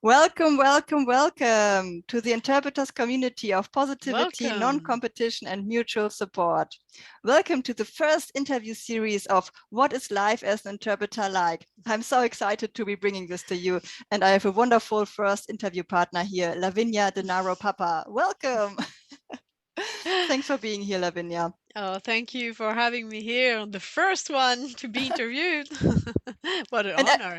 Welcome, welcome, welcome to the Interpreters community of positivity, Welcome. non-competition, and mutual support. Welcome to the first interview series of What is Life as an Interpreter Like? I'm so excited to be bringing this to you, and I have a wonderful first interview partner here, Lavinia de Naro Papa. Welcome. Thanks for being here, Lavinia. Oh, thank you for having me here on the first one to be interviewed. What an And honor.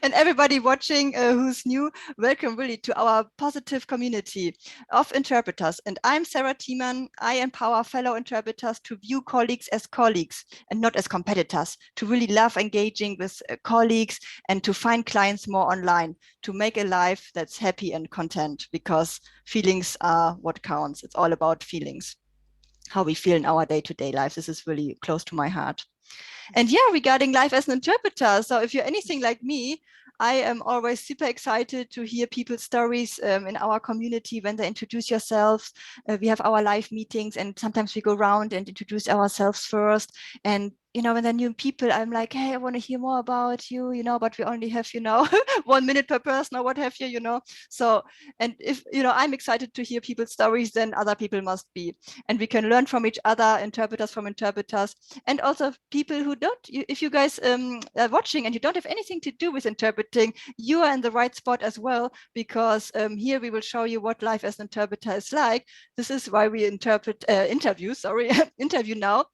and everybody watching who's new, welcome really to our positive community of interpreters. And I'm Sarah Thiemann. I empower fellow interpreters to view colleagues as colleagues and not as competitors, to really love engaging with colleagues and to find clients more online, to make a life that's happy and content, because feelings are what counts. It's all about feelings, how we feel in our day-to-day lives. This is really close to my heart. And yeah, regarding life as an interpreter. So if you're anything like me, I am always super excited to hear people's stories in our community when they introduce yourselves. We have our live meetings and sometimes we go around and introduce ourselves first. And when they're new people, I'm like, hey, I want to hear more about you, but we only have, 1 minute per person or what have you. So, and if, I'm excited to hear people's stories, then other people must be. And we can learn from each other, interpreters from interpreters, and also people who don't. If you guys are watching and you don't have anything to do with interpreting, you are in the right spot as well, because here we will show you what life as an interpreter is like. This is why we interview interview now.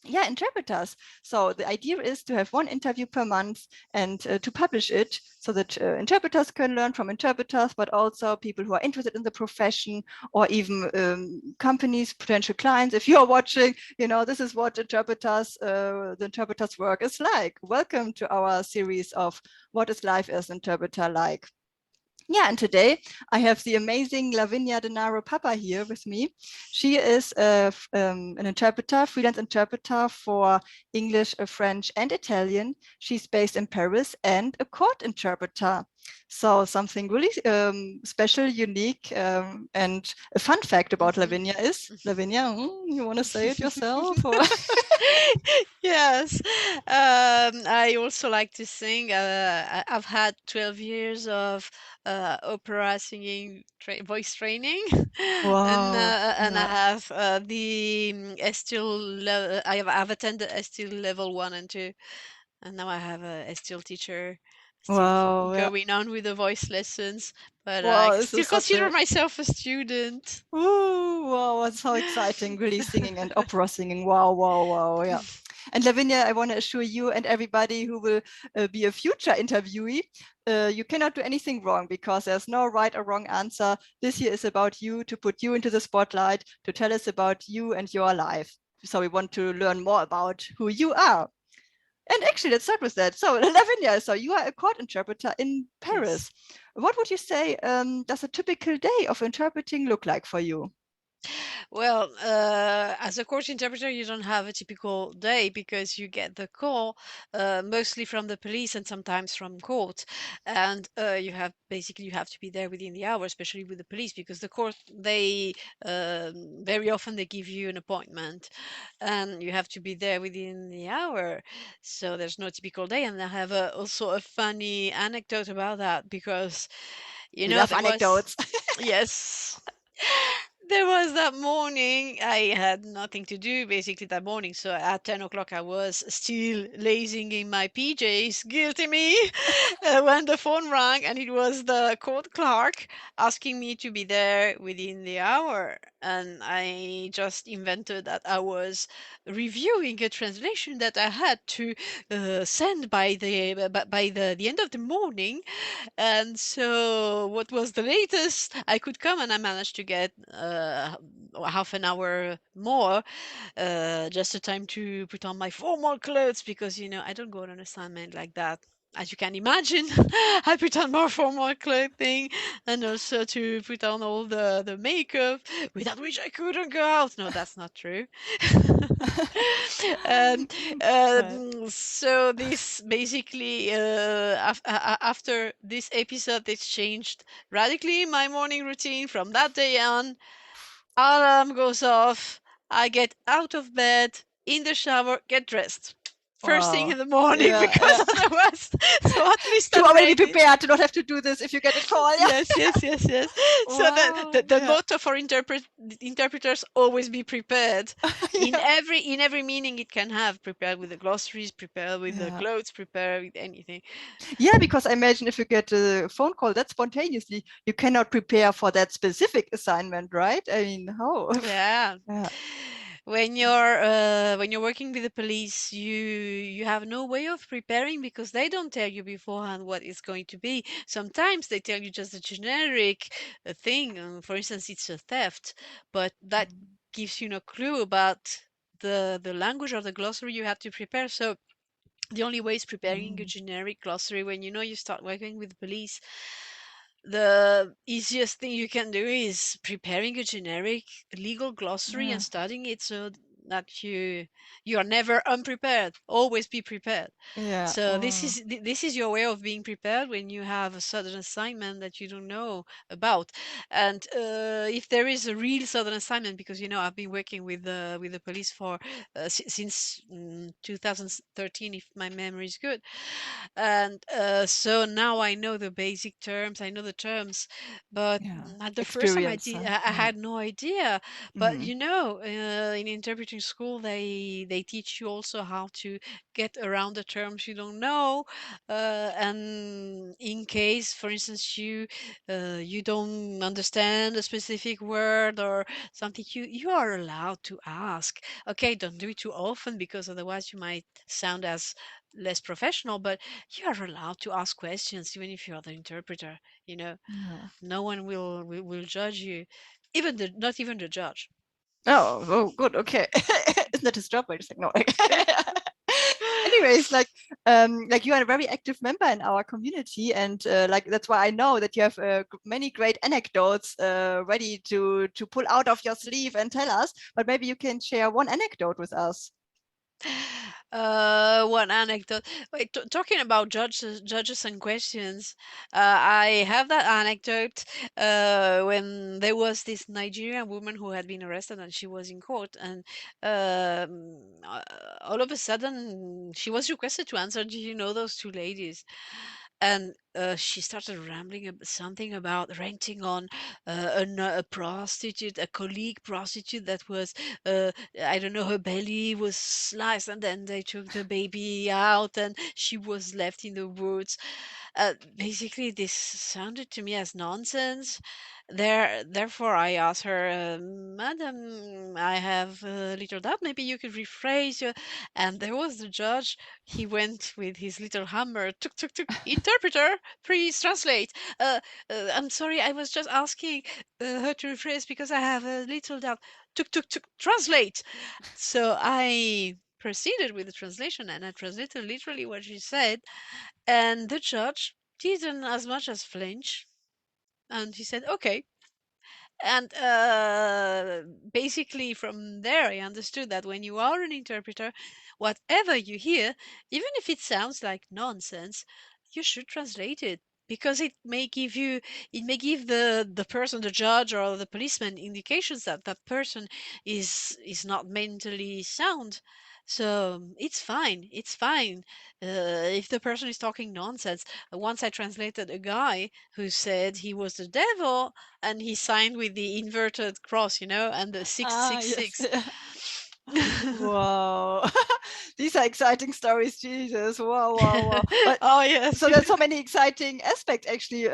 Yeah, interpreters. So the idea is to have one interview per month and to publish it so that interpreters can learn from interpreters, but also people who are interested in the profession, or even companies, potential clients. If you're watching, this is what the interpreters work is like. Welcome to our series of What is Life as an Interpreter Like? Yeah, and today I have the amazing Lavinia de Naro Papa here with me. She is an interpreter, freelance interpreter for English, French, and Italian. She's based in Paris and a court interpreter. So something really special, unique, and a fun fact about Mhm. Lavinia is, Lavinia, you want to say it yourself? Or? Yes. I also like to sing. I've had 12 years of opera singing voice training, Wow. and I Yeah. have the I've attended Estil level 1 and 2, and now I have a still teacher, still Wow. Yeah. going on with the voice lessons, but I Wow. This still is such consider a myself a student. Ooh, wow, that's so exciting, really singing and opera singing. Wow, wow, wow, yeah. And Lavinia, I want to assure you and everybody who will be a future interviewee, you cannot do anything wrong, because there's no right or wrong answer. This here is about you, to put you into the spotlight, to tell us about you and your life. So we want to learn more about who you are. And actually, let's start with that. So, Lavinia, so you are a court interpreter in Yes. Paris. What would you say does a typical day of interpreting look like for you? Well, as a court interpreter, you don't have a typical day because you get the call mostly from the police and sometimes from court, and you have to be there within the hour, especially with the police, because the court they very often they give you an appointment, and you have to be there within the hour. So there's no typical day, and I have also a funny anecdote about that because We love there was anecdotes. yes. There was that morning, I had nothing to do basically that morning. So at 10 o'clock, I was still lazing in my PJs, guilty me, when the phone rang, and it was the court clerk asking me to be there within the hour. And I just invented that I was reviewing a translation that I had to send by the end of the morning. And so, what was the latest I could come? And I managed to get half an hour more, just the time to put on my formal clothes because I don't go on an assignment like that. As you can imagine, I put on more formal clothing and also to put on all the makeup, without which I couldn't go out. No, that's not true. um, Right. so this basically after this episode, it changed radically my morning routine. From that day on, alarm goes off, I get out of bed, in the shower, get dressed. first thing Wow. in the morning Yeah, because yeah. otherwise, so at least To I'm already be ready. prepared to not have to do this if you get a call. Yeah. Yes, yes, yes, yes. So Wow. the Yeah. motto for interpreters, always be prepared. Yeah. In every meaning it can have, prepared with the glossaries, prepared with the Yeah. clothes, prepared with anything. Yeah, because I imagine if you get a phone call that spontaneously, you cannot prepare for that specific assignment, right? I mean, how? Yeah. Yeah. When you're working with the police, you have no way of preparing because they don't tell you beforehand what it's going to be. Sometimes they tell you just a generic thing. For instance, it's a theft, but that gives you no clue about the language or the glossary you have to prepare. So the only way is preparing a Mm. generic glossary. When you know you start working with the police, the easiest thing you can do is preparing a generic legal glossary and Yeah. studying it so that you are never unprepared. Always be prepared. Yeah. So Wow. this is your way of being prepared when you have a sudden assignment that you don't know about. And if there is a real sudden assignment, because I've been working with the police for since 2013, if my memory is good, and so now I know the basic terms. I know the terms, but Yeah. at the first time Experience. Huh? I Yeah. had no idea. But Mm. in interpreting school, they teach you also how to get around the terms you don't know, and in case, for instance, you don't understand a specific word or something, you are allowed to ask. Okay, don't do it too often because otherwise you might sound as less professional, but you are allowed to ask questions even if you're the interpreter. you know Yeah. no one will judge you, even the not even the judge. Oh, oh, good. Okay. Isn't that his job? Wait a second. No. Anyways, like you are a very active member in our community, and like that's why I know that you have many great anecdotes ready to pull out of your sleeve and tell us. But maybe you can share one anecdote with us. One anecdote. Wait, talking about judges and questions. I have that anecdote when there was this Nigerian woman who had been arrested and she was in court, and all of a sudden she was requested to answer. Do you know those two ladies? And she started rambling something about renting on a prostitute, a colleague prostitute that was, I don't know, her belly was sliced and then they took the baby out and she was left in the woods. Basically, this sounded to me as nonsense. Therefore, I asked her, Madam, I have a little doubt. Maybe you could rephrase your. And there was the judge. He went with his little hammer. Tuk tuk tuk. Interpreter, please translate. I'm sorry, I was just asking her to rephrase because I have a little doubt. Tuk tuk tuk. Translate. So I proceeded with the translation and I translated literally what she said. And the judge didn't as much as flinch. And he said, okay. And basically, from there, I understood that when you are an interpreter, whatever you hear, even if it sounds like nonsense, you should translate it because it may give the person, the judge or the policeman, indications that that person is not mentally sound. So it's fine. It's fine if the person is talking nonsense. Once I translated a guy who said he was the devil and he signed with the inverted cross, and the Ah, yes. 666. Yeah. Wow. These are exciting stories, Jesus. Wow, wow, wow. But Oh, yes. so there's so many exciting aspects actually.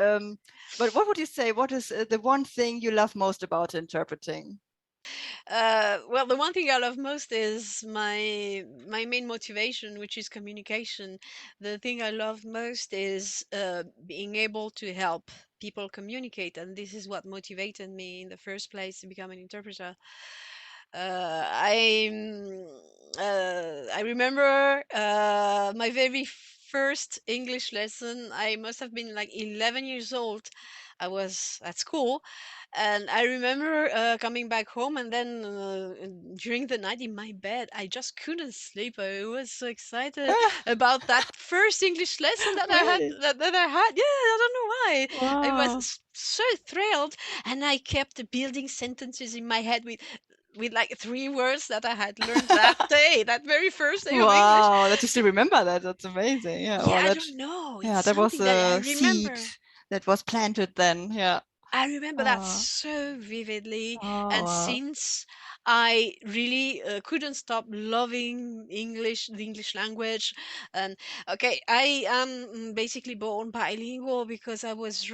But what would you say? What is the one thing you love most about interpreting? Well, the one thing I love most is my main motivation, which is communication. The thing I love most is being able to help people communicate, and this is what motivated me in the first place to become an interpreter. I remember my very first English lesson. I must have been like 11 years old. I was at school, and I remember coming back home, and then during the night in my bed, I just couldn't sleep. I was so excited about that first English lesson that I had. Really? That I had. Yeah, I don't know why. I was Wow. so thrilled, and I kept building sentences in my head with with like 3 words that I had learned that day, that very first day of English. Wow, that you still remember that. That's amazing. Yeah, Yeah, well, I that, don't know. It's yeah, that was something that I a seed remember. that was planted then. Yeah. I remember that Oh, so vividly, oh, and wow. since I really couldn't stop loving English, the English language. And okay, I am basically born bilingual because I was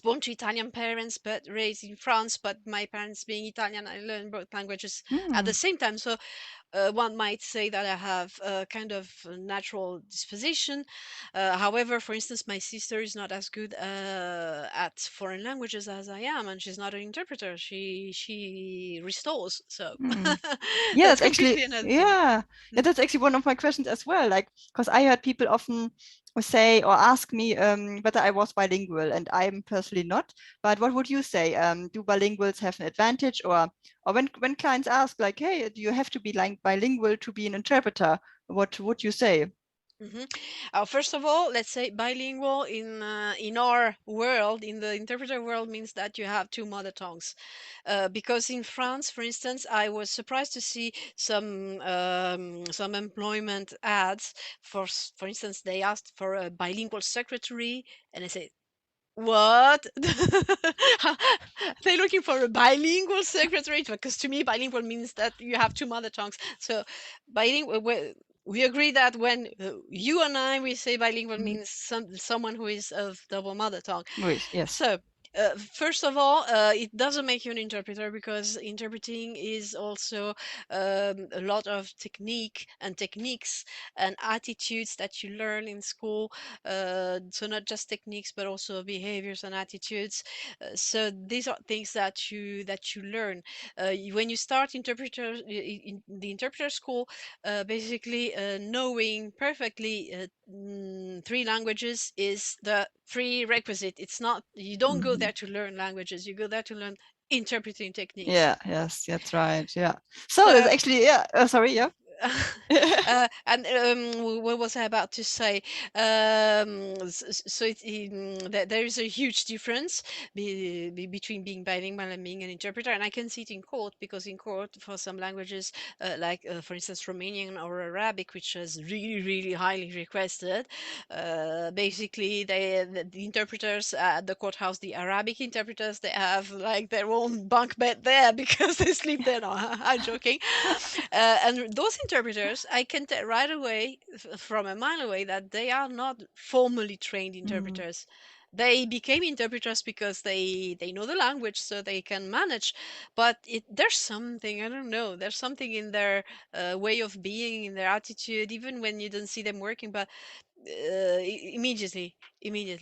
born to Italian parents, but raised in France. But my parents being Italian, I learned both languages at Hmm. the same time. So one might say that I have a kind of natural disposition. However, for instance, my sister is not as good at foreign languages as I am, and she's not an interpreter. She restores. So Hmm. Yeah, that's that's actually, completely another thing. yeah, yeah, Mm. that's actually one of my questions as well. Like, because I heard people often say or ask me whether I was bilingual, and I'm personally not. But what would you say? Do bilinguals have an advantage, or when clients ask, like, hey, do you have to be like bilingual to be an interpreter? What would you say? Mhm. First of all, let's say bilingual in our world, in the interpreter world, means that you have two mother tongues. Because in France, for instance, I was surprised to see some employment ads. For instance, they asked for a bilingual secretary, and I said, what? They're looking for a bilingual secretary because to me, bilingual means that you have two mother tongues. So, bilingual. We agree that when you and I we say bilingual Mhm. means someone who is of double mother tongue. Oui, yes. So, first of all, it doesn't make you an interpreter because interpreting is also a lot of technique and techniques and attitudes that you learn in school. So not just techniques, but also behaviors and attitudes. So these are things that you learn when you start in the interpreter school. Basically, knowing perfectly three languages is the prerequisite. It's not, you don't go Mhm. there to learn languages, you go there to learn interpreting techniques. Yeah, yes, that's right. Yeah. So that's So actually, yeah. Sorry, yeah. and what was I about to say? So there is a huge difference between being bilingual and being an interpreter, and I can see it in court because in court, for some languages, like for instance Romanian or Arabic, which is really really highly requested, basically the interpreters at the courthouse, the Arabic interpreters, they have like their own bunk bed there because they sleep there. No, I'm joking. And those interpreters, I can tell right away, from a mile away, that they are not formally trained Mm, interpreters. They became interpreters because they know the language, so they can manage. But there's something, I don't know. There's something in their way of being, in their attitude, even when you don't see them working. But immediately,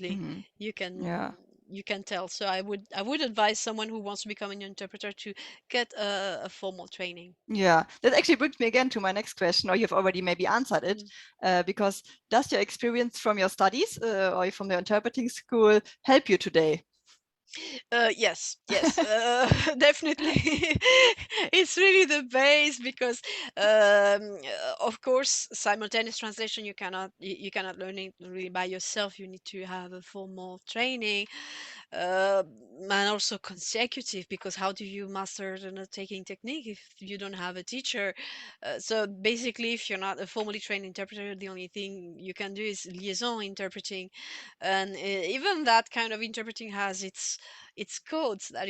mhm. you can Yeah. you can tell. So I would advise someone who wants to become an interpreter to get a formal training. Yeah. That actually brings me again to my next question, or you've already maybe answered it, Mm. because does your experience from your studies or from the interpreting school help you today? Yes, yes, definitely. It's really the base because, of course, simultaneous translation you cannot learn it really by yourself. You need to have a formal training, uh, and also consecutive because how do you master the note-taking technique if you don't have a teacher? So basically, if you're not a formally trained interpreter, the only thing you can do is liaison interpreting, and even that kind of interpreting has its codes that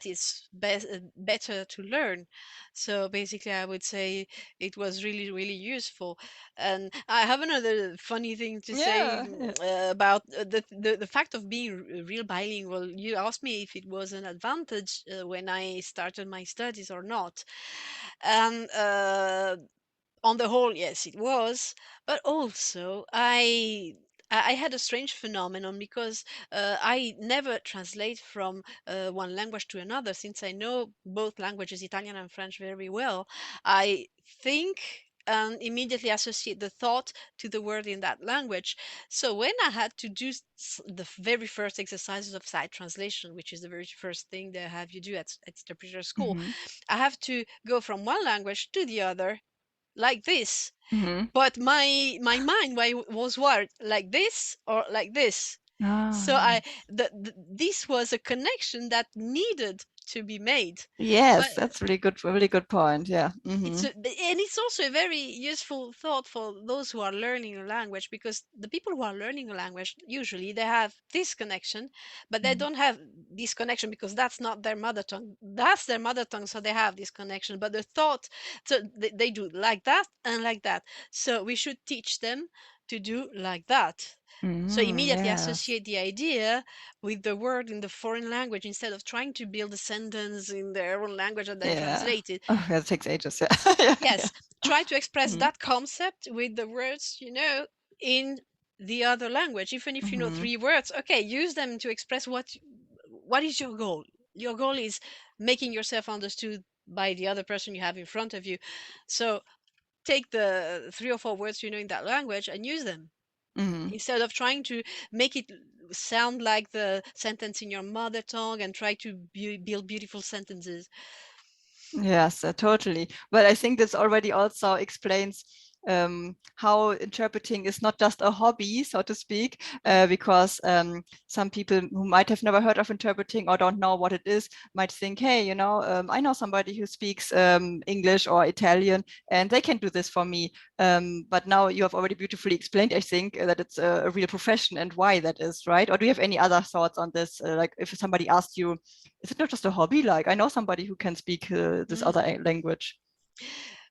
is better to learn. So basically, I would say it was really really useful. And I have another funny thing to say Yeah. Yeah. about the fact of being real bilingual. You asked me if it was an advantage when I started my studies or not, and on the whole, yes, it was. But also, I had a strange phenomenon because I never translate from one language to another. Since I know both languages, Italian and French, very well, I think and immediately associate the thought to the word in that language. So when I had to do the very first exercises of sight translation, which is the very first thing they have you do at interpreter school, Hmm. I have to go from one language to the other like this, Hmm. but my mind was wired like this or like this. Ah, So I yes. this was a connection that needed to be made. But Yes, that's really good point. Yeah. and it's also a very useful thought for those who are learning a language, because the people who are learning a language usually they have this connection, but they don't have this connection because that's not their mother tongue. That's their mother tongue, so they have this connection. But the thought, so they do like that and like that. So we should teach them to do like that. So immediately Yes. associate the idea with the word in the foreign language instead of trying to build a sentence in their own language and then Yeah. translate it. Oh, yeah, it takes ages. Yeah. Yeah. Yeah. Yes, try to express Mhm. that concept with the words in the other language. Even if you know Mhm. three words, okay, use them to express what is your goal. Your goal is making yourself understood by the other person you have in front of you. So take the three or four words you know in that language and use them Mhm. instead of trying to make it sound like the sentence in your mother tongue and try to build beautiful sentences. Yes, totally. But I think this already also explains how interpreting is not just a hobby, so to speak, because some people who might have never heard of interpreting or don't know what it is might think, hey, I know somebody who speaks English or Italian, and they can do this for me. But now you have already beautifully explained, I think, that it's a real profession and why that is, right? Or do you have any other thoughts on this? Like if somebody asked you, is it not just a hobby? Like I know somebody who can speak this other Mm. language.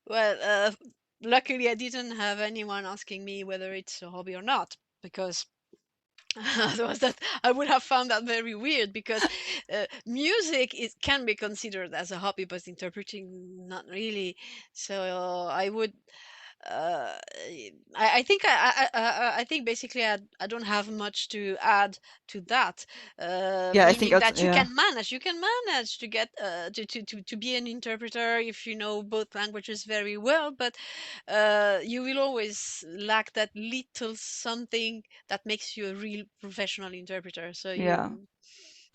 Well, luckily I didn't have anyone asking me whether it's a hobby or not, because otherwise that I would have found that very weird. Because music can be considered as a hobby, but interpreting not really. So I would uh, I think I think basically I don't have much to add to that. Yeah, I think Meaning also, that yeah, you can manage to get to be an interpreter if you know both languages very well, but you will always lack that little something that makes you a real professional interpreter. So yeah.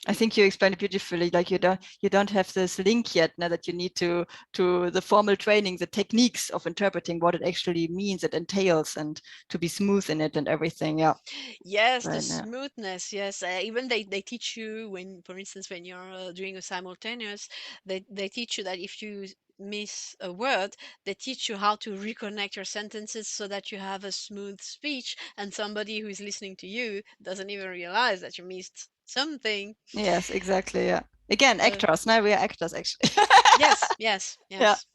I you think you explained it beautifully. Like you don't have this link yet now that you need to the formal training, the techniques of interpreting, what it actually means, it entails, and to be smooth in it and everything. Yeah. Yes, the Right. Yeah. smoothness. Yes, even they teach you when, for instance, when you're doing a simultaneous, they teach you that if you miss a word, they teach you how to reconnect your sentences so that you have a smooth speech, and somebody who is listening to you doesn't even realize that you missed something. Yes, exactly. Yeah. Again, So actors. Now we are actors, actually. yes, yes, Yeah. yes.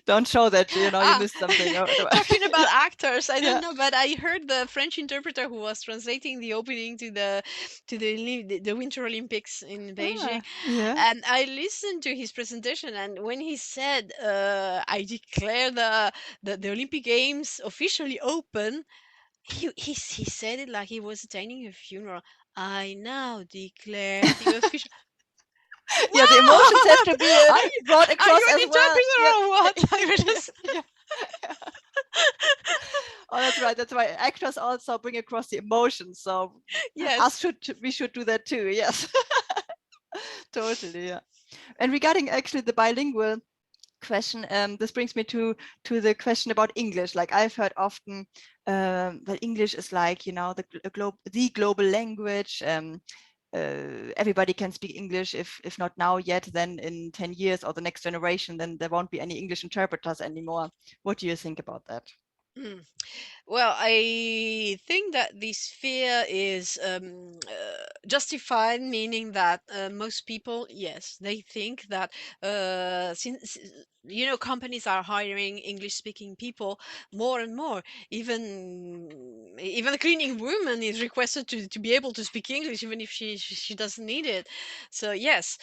Don't show that you Ah, missed something. Or whatever. talking about Yeah. actors, I don't Yeah. know, but I heard the French interpreter who was translating the opening to the Winter Olympics in Beijing, Ah, yeah. and I listened to his presentation. And when he said, "I declare the Olympic Games officially open," he said it like he was attending a funeral. I now declare the official. Yeah, the emotions have What? to be Are you brought are across you as an well. interpreter Yeah. or what? I was Yeah. just Yeah. Oh, that's right. That's why actors also bring across the emotions. So us yes. we should do that too. Yes. Totally. Yeah. And regarding actually the bilingual question, this brings me to the question about English. Like I've heard often that English is like the global language. Everybody can speak English. If not now yet, then in 10 years or the next generation, then there won't be any English interpreters anymore. What do you think about that? Mm. Well, I think that this fear is justified, meaning that most people, yes, they think that since companies are hiring English-speaking people more and more, even the cleaning woman is requested to be able to speak English, even if she doesn't need it. So yes,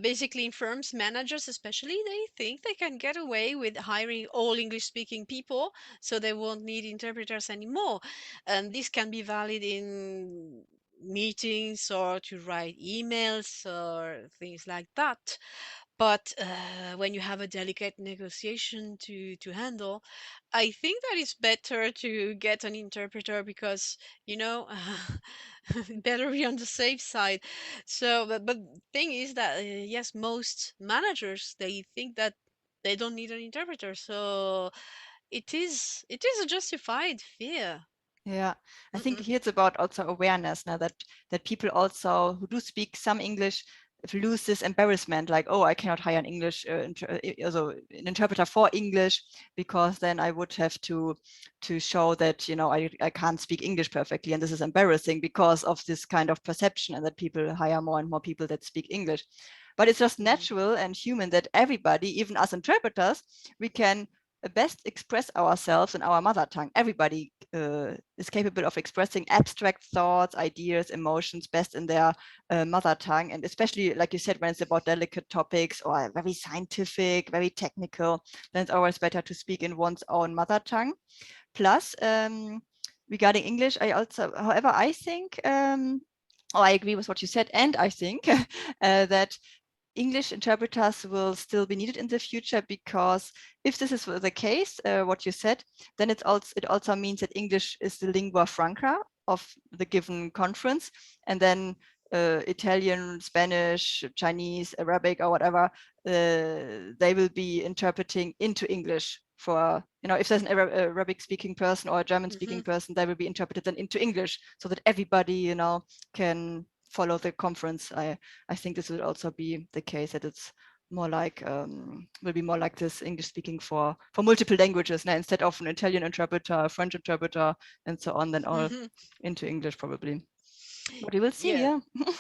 basically in firms, managers especially, they think they can get away with hiring all English-speaking people so they won't need interpreters anymore. And this can be valid in meetings or to write emails or things like that. But when you have a delicate negotiation to handle, I think that it's better to get an interpreter because, you know, better be on the safe side. So, but thing is that, yes, most managers, they think that they don't need an interpreter. So it is a justified fear. Yeah, I think Mm-mm. here it's about also awareness now that people also who do speak some English lose this embarrassment, like, oh, I cannot hire an English, also an interpreter for English, because then I would have to show that, you know, I can't speak English perfectly, and this is embarrassing because of this kind of perception, and that people hire more and more people that speak English. But it's just Mhm. natural and human that everybody, even us interpreters, we can best express ourselves in our mother tongue. Everybody is capable of expressing abstract thoughts, ideas, emotions best in their mother tongue. And especially, like you said, when it's about delicate topics or very scientific, very technical, then it's always better to speak in one's own mother tongue. Plus, regarding English, I also, however, I think, I agree with what you said, and I think that English interpreters will still be needed in the future, because if this is the case, what you said, then it also means that English is the lingua franca of the given conference, and then Italian, Spanish, Chinese, Arabic, or whatever, they will be interpreting into English. For, you know, if there's an Arabic speaking person or a German speaking Mhm. person, they will be interpreted then into English, so that everybody, you know, can follow the conference. I think this will also be the case, that it's more like, will be more like this English speaking for multiple languages now, instead of an Italian interpreter, a French interpreter, and so on, then all Mhm. into English probably. But we will see, Yeah. yeah.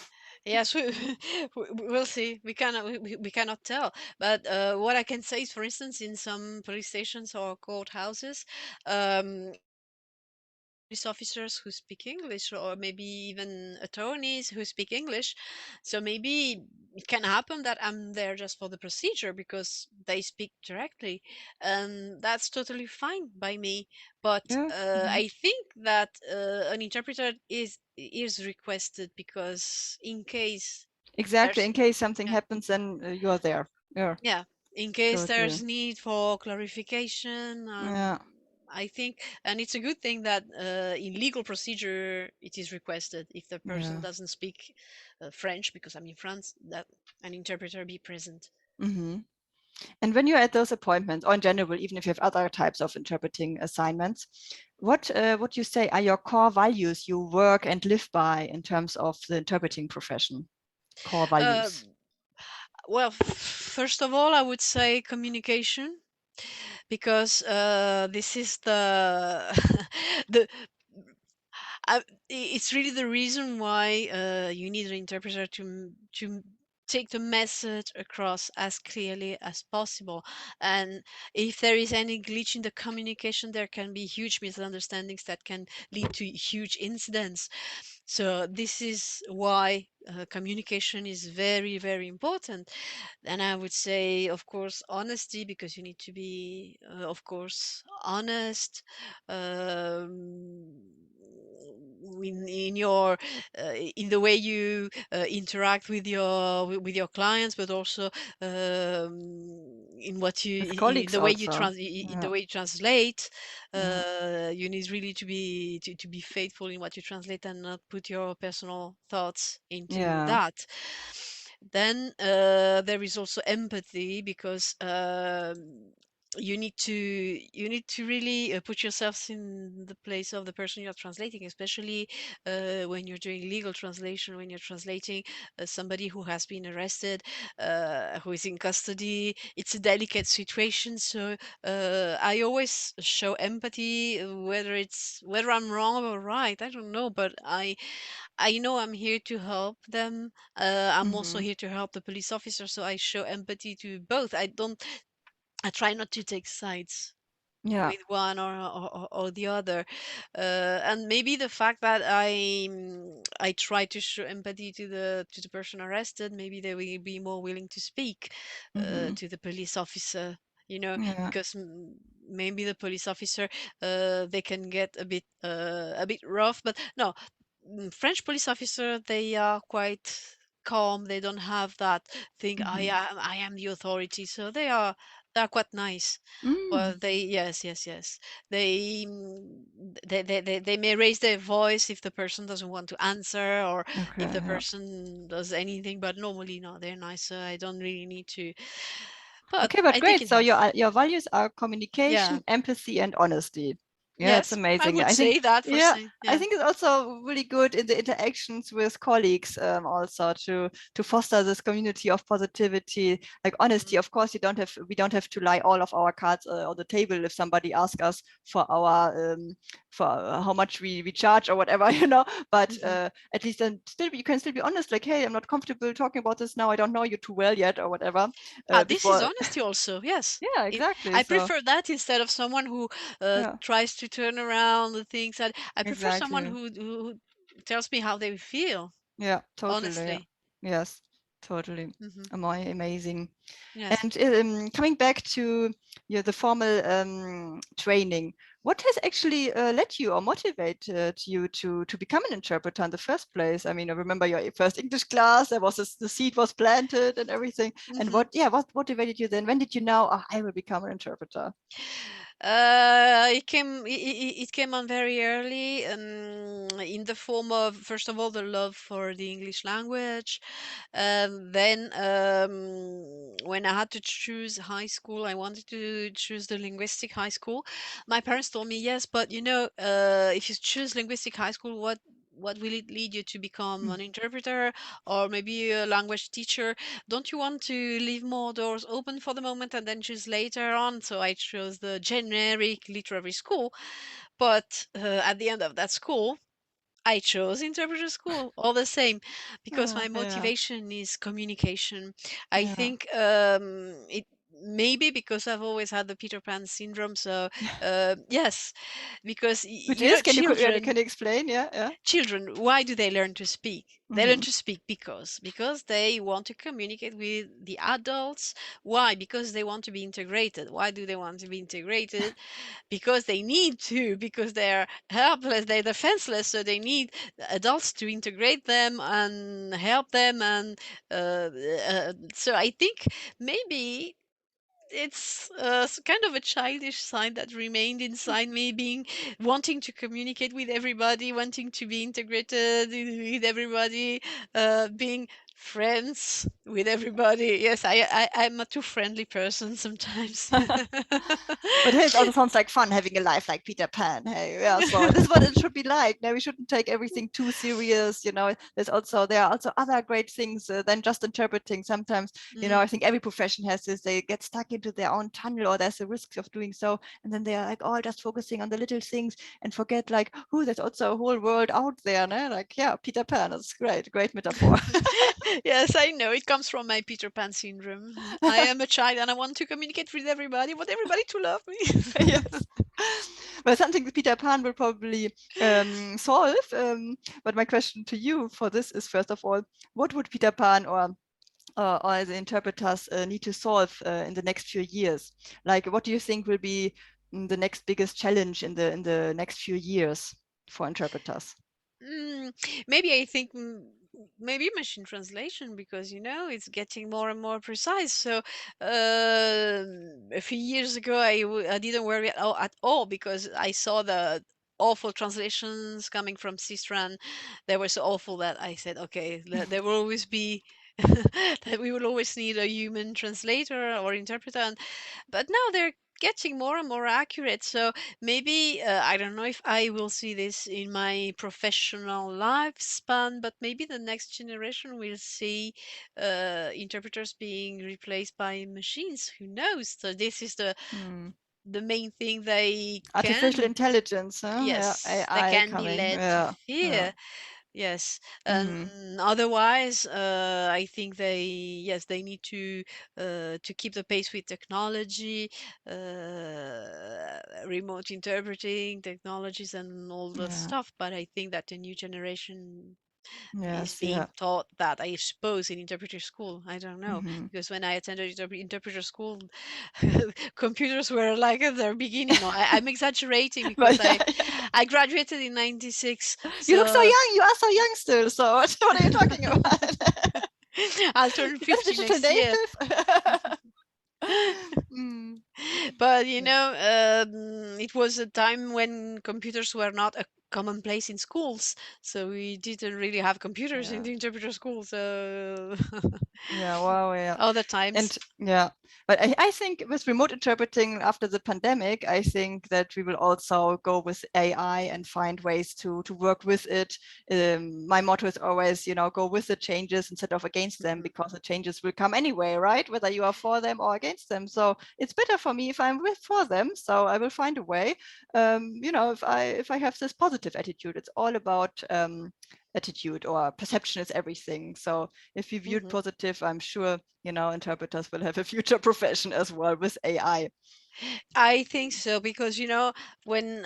Yes, we'll see. We cannot tell. But what I can say is, for instance, in some police stations or courthouses, there are police officers who speak English, or maybe even attorneys who speak English. So maybe it can happen that I'm there just for the procedure because they speak directly, and that's totally fine by me. But Yeah. Mhm. I think that an interpreter is requested because in case Exactly, there's, in case something yeah, happens, then you're there. Yeah, yeah, in case totally. there's need for clarification. Yeah, I think, and it's a good thing that in legal procedure it is requested if the person yeah. doesn't speak French, because I'm in France, that an interpreter be present. Hmm. And when you're at those appointments, or in general, even if you have other types of interpreting assignments, what you say are your core values you work and live by in terms of the interpreting profession? Core Uh, values. well, first of all, I would say communication, because this is the the it's really the reason why you need an interpreter to take the message across as clearly as possible. And if there is any glitch in the communication, there can be huge misunderstandings that can lead to huge incidents. So this is why communication is very, very important. Then I would say, of course, honesty, because you need to be, of course, honest. Um, in your in the way you interact with your clients, but also in what you With in colleagues the way you also. in the Yeah, way you translate. yeah. You need really to be faithful in what you translate, and not put your personal thoughts into Yeah. that. Then there is also empathy, because you need to really put yourselves in the place of the person you're translating, especially when you're doing legal translation, when you're translating somebody who has been arrested, who is in custody. It's a delicate situation, so I always show empathy, whether I'm wrong or right, I don't know, but I know I'm here to help them. I'm also Hmm. here to help the police officer, so I show empathy to both. I try not to take sides Yeah. with one or the other. And maybe the fact that I try to show empathy to the person arrested, maybe they will be more willing to speak Hmm. to the police officer. You know, Yeah. because maybe the police officer, they can get a bit rough, but no, French police officer, they are quite calm. They don't have that thing. Hmm. I am the authority, so they are quite nice. Mm. Well, they yes, yes, yes. They they may raise their voice if the person doesn't want to answer, or Okay. if the Yeah. person does anything. But normally, no, they're nice. So I don't really need to. But Okay, but I think great. it So helps. your values are Yeah, communication, empathy, and honesty. Yeah, it's Yes, I amazing. would I think, say that for yeah, saying, I yeah. think it's also really good in the interactions with colleagues, also to foster this community of positivity, like honesty. Mm, Of course, we don't have to lie all of our cards on the table if somebody asks us for our for how much we charge or whatever, you know. But mhm. at least then still you can still be honest, like, hey, I'm not comfortable talking about this now. I don't know you too well yet, or whatever. This is Before, honesty also, yes. yeah, It, exactly. I So prefer that instead of someone who yeah, tries to turn around the things. I prefer someone exactly. who tells me how they feel, Yeah, totally. Yeah. honestly. Yes, totally. Hmm. Amazing. Yes. And coming back to the formal training, what has actually led you or motivated you to become an interpreter in the first place? I mean, I remember your first English class. There was the seed was planted and everything. And Hmm. what motivated you then? When did you know, oh, I will become an interpreter? It came on very early, in the form of, first of all, the love for the English language. Then, when I had to choose high school, I wanted to choose the linguistic high school. My parents told me, yes, but if you choose linguistic high school, what will it lead you to become Mm. an interpreter or maybe a language teacher? Don't you want to leave more doors open for the moment and then choose later on? So I chose the generic literary school. But at the end of that school, I chose interpreter school all the same because my Yeah, motivation is communication. I yeah. think it maybe because I've always had the Peter Pan syndrome. So yes, because Which is, children can you explain? Yeah, yeah. children, why do they learn to speak? They learn Mm-hmm. to speak because they want to communicate with the adults. Why? Because they want to be integrated. Why do they want to be integrated? Because they need to, because they're helpless, they're defenseless, so they need adults to integrate them and help them. And so I think maybe it's kind of a childish side that remained inside me, being wanting to communicate with everybody, wanting to be integrated with everybody, being friends with everybody. Yes, I'm a too friendly person sometimes. But hey, it also sounds like fun having a life like Peter Pan. Hey, yeah. So this is what it should be like. Now we shouldn't take everything too serious. There are also other great things than just interpreting. Sometimes, Mm. I think every profession has this. They get stuck into their own tunnel, or there's a risk of doing so, and then they are like all just focusing on the little things and forget like, oh, there's also a whole world out there. No? Like, yeah, Peter Pan. That's great. Great metaphor. Yes, I know. It comes from my Peter Pan syndrome. I am a child and I want to communicate with everybody, want everybody to love me. Yes. Well, something that Peter Pan will probably solve. But my question to you for this is, first of all, what would Peter Pan or the interpreters need to solve in the next few years? Like, what do you think will be the next biggest challenge in the next few years for interpreters? Mm, maybe I think maybe machine translation because it's getting more and more precise. So a few years ago I didn't worry at all because I saw the awful translations coming from Sistran. They were so awful that I said, okay, there will always be that we will always need a human translator or interpreter. But now they're getting more and more accurate. So maybe I don't know if I will see this in my professional lifespan, but maybe the next generation will see interpreters being replaced by machines. Who knows? So this is Hmm. the main thing they Artificial can. intelligence, huh? Yeah, Yes, they AI can be coming. led Yeah, yeah. here. Yes, and Hmm. otherwise, I think yes, they need to keep the pace with technology, remote interpreting technologies, and all the Yeah. stuff. But I think that the new generation is Yes. being Yeah. taught that, I suppose, in interpreter school. I don't know, Hmm. because when I attended interpreter school, computers were like at their beginning. No, I'm exaggerating because But yeah, yeah. I graduated in '96, You look so so young. You are so young still. So what are you talking about? I'll turn You're not a 50 digital next year. native. Mm. But Yeah. it was a time when computers were not commonplace in schools. So we didn't really have computers in Yeah. the interpreter school. So Yeah, wow, yeah. other times. And yeah, but I think with remote interpreting after the pandemic, I think that we will also go with AI and find ways to work with it. My motto is always, go with the changes instead of against them, Mhm. because the changes will come anyway, right? Whether you are for them or against them. So it's better for me if I'm with for them. So I will find a way. If I have this positive attitude, it's all about attitude, or perception is everything. So if you viewed Mhm. positive, I'm sure, interpreters will have a future profession as well with AI. I think so because when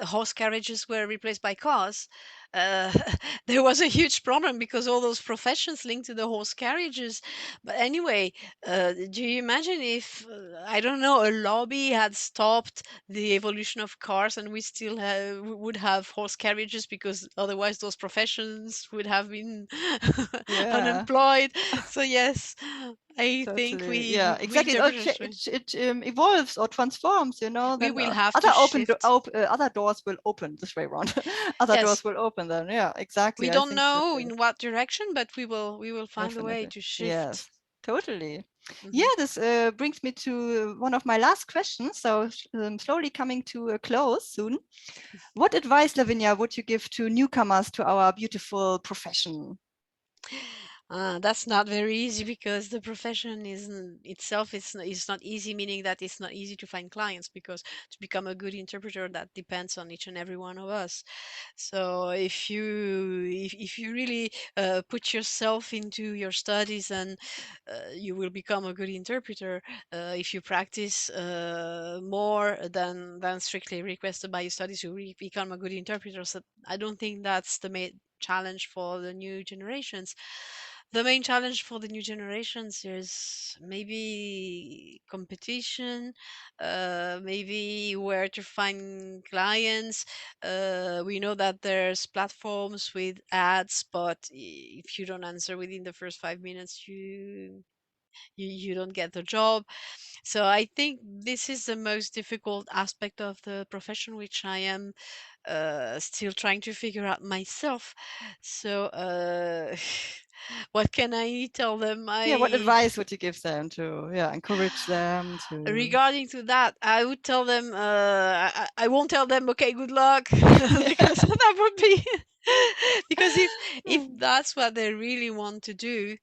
horse carriages were replaced by cars, uh, there was a huge problem because all those professions linked to the horse carriages. But anyway, do you imagine if I don't know, a lobby had stopped the evolution of cars and we still would have horse carriages because otherwise those professions would have been Yeah, unemployed. So yes, I think totally. we Yeah, we exactly. interpreters It evolves or transforms, we then will have to shift. other doors will open this way around. Other doors Yes, will open then. Yeah, we exactly. I don't think so know too. in what direction, but we will find a way Definitely. to shift. Yes, totally. Mhm. Yeah, this brings me to one of my last questions. So slowly coming to a close soon. What advice, Lavinia, would you give to newcomers to our beautiful profession? That's not very easy because the profession itself is not easy, meaning that it's not easy to find clients because to become a good interpreter, that depends on each and every one of us. So if you really put yourself into your studies and you will become a good interpreter if you practice more than strictly requested by your studies, you will become a good interpreter. So I don't think that's the main challenge for the new generations. The main challenge for the new generations is maybe competition, maybe where to find clients. We know that there's platforms with ads, but if you don't answer within the first 5 minutes, you don't get the job. So I think this is the most difficult aspect of the profession, which I am still trying to figure out myself. So what can I tell them? Yeah, what I advice would you give them to, encourage them to? Regarding to that, I would tell them I won't tell them okay, good luck, Yeah. because that would be because if Mm. that's what they really want to do,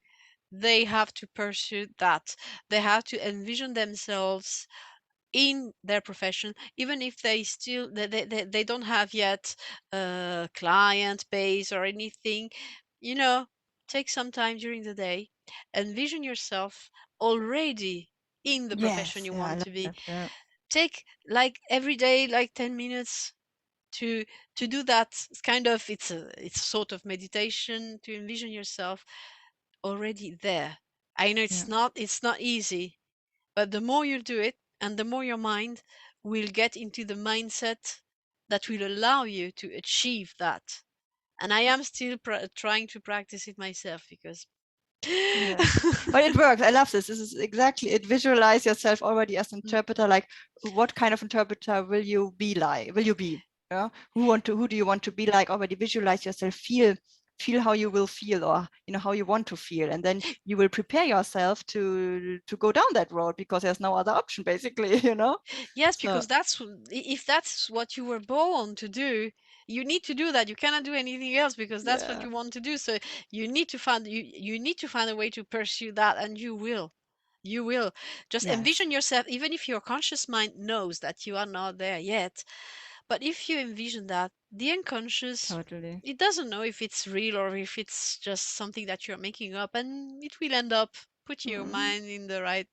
they have to pursue that. They have to envision themselves in their profession, even if they don't have yet a client base or anything. you know Take some time during the day, envision yourself already in the profession Yes, you yeah, I want love to be. that. Yeah, Take like every day like 10 minutes to do that. It's kind of it's a sort of meditation to envision yourself already there. I know yeah, it's not easy, but the more you do it and the more your mind will get into the mindset that will allow you to achieve that. And I am still trying to practice it myself because yeah. But it works. I love this. This is exactly it. Visualize yourself already as an Mm, interpreter. Like, what kind of interpreter will you be like? Will you be? Yeah. Who do you want to be like? Already visualize yourself. Feel how you will feel, or how you want to feel, and then you will prepare yourself to go down that road, because there's no other option, basically. yes, So because if that's what you were born to do, you need to do that. You cannot do anything else because that's what yeah. you want to do. So you need to find a way to pursue that, and you will. You will just Yes. envision yourself, even if your conscious mind knows that you are not there yet. But if you envision that, the unconscious, Totally. it doesn't know if it's real or if it's just something that you're making up, and it will end up put your Mhm. mind in the right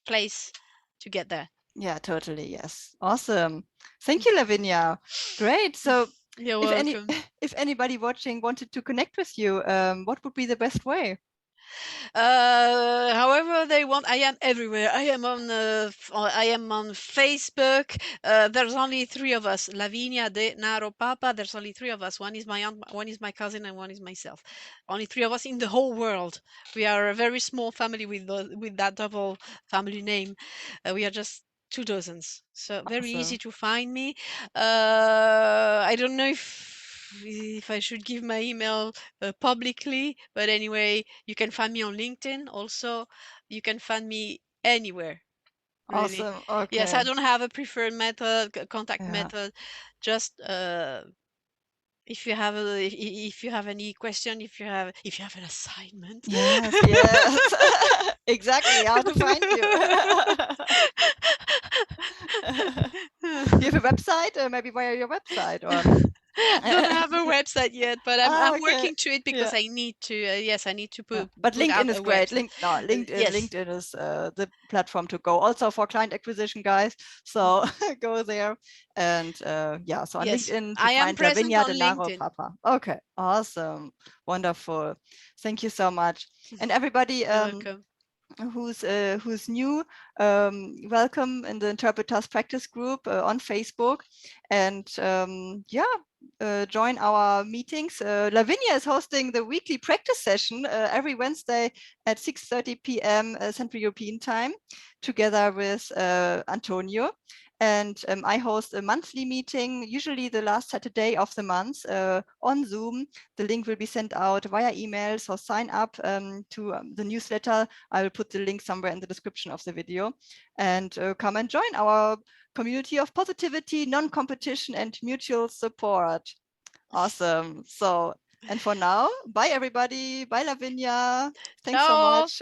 place to get there. Yeah, totally. Yes. Awesome. Thank you, Lavinia. Great. So You're if any welcome. if anybody watching wanted to connect with you, what would be the best way? However they want, I am everywhere. I am on Facebook. There's only three of us: Lavinia, De, Naro, Papa. There's only three of us. One is my aunt, one is my cousin, and one is myself. Only three of us in the whole world. We are a very small family with that double family name. We are just 2 dozens. So very easy Awesome. to find me. I don't know if I should give my email publicly, but anyway, you can find me on LinkedIn also. You can find me anywhere, really. Awesome. Yes, I Okay. don't have a preferred method, contact Yeah. method. Just if you have if you have any question, if you have an assignment. Yes, yes. Exactly how to find you. Do you have a website? Maybe via your website or Don't have a website yet, but I'm okay. working to it because Yeah. I need to. Yes, I need to Yeah. put But put LinkedIn out is a great. website. LinkedIn, Yes. LinkedIn is the platform to go. Also for client acquisition, guys. So Mhm. go there, and yeah. So on Yes, LinkedIn to I am find present Lavinia on de Naro LinkedIn. Papa. Okay, awesome, wonderful. Thank you so much. And everybody, You're welcome. who's new, welcome in the interpreters practice group on Facebook, and yeah, join our meetings. Lavinia is hosting the weekly practice session every Wednesday at 6:30 p.m. Central European time, together with Antonio. And I host a monthly meeting, usually the last Saturday of the month, on Zoom. The link will be sent out via email, so sign up to the newsletter. I will put the link somewhere in the description of the video, and come and join our community of positivity, non-competition, and mutual support. Awesome. So, and for now, bye everybody. Bye Lavinia. Thanks so Ciao. much.